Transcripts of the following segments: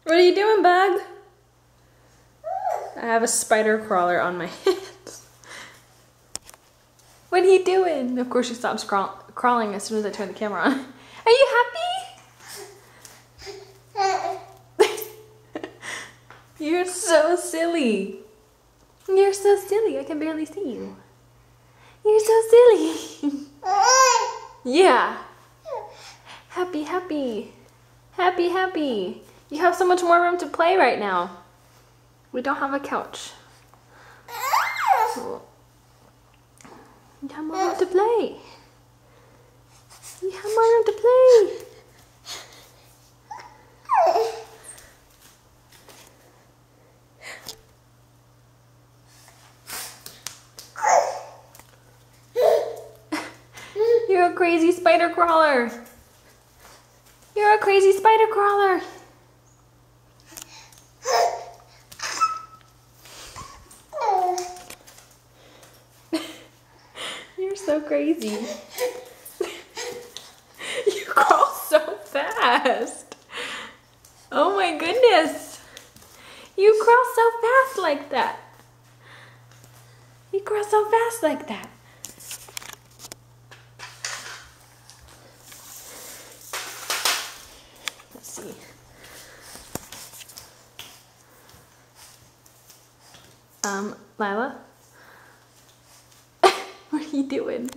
What are you doing, bug? I have a spider crawler on my hands. What are you doing? Of course she stops crawling as soon as I turn the camera on. Are you happy? You're so silly. You're so silly. I can barely see you. You're so silly. Yeah. Happy, happy. Happy, happy. You have so much more room to play right now. We don't have a couch. You have more room to play. You have more room to play. You're a crazy spider crawler. You're a crazy spider crawler. You're so crazy. You crawl so fast. Oh my goodness. You crawl so fast like that. You crawl so fast like that. Let's see. Lila? What are you doing?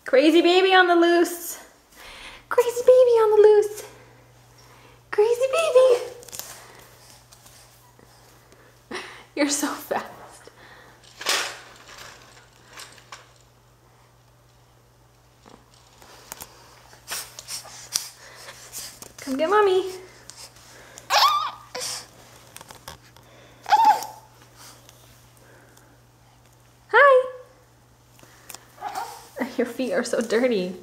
Crazy baby on the loose. Crazy baby on the loose. Crazy baby. You're so fast. Come get mommy. Hi. Your feet are so dirty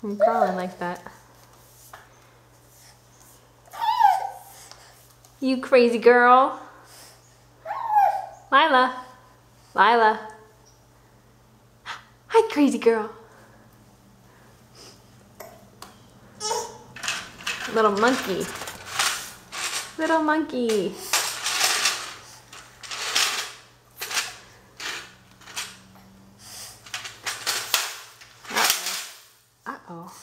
from crawling like that. You crazy girl. Lila. Lila. Hi, crazy girl. Little monkey. Little monkey. Uh-oh. Uh-oh.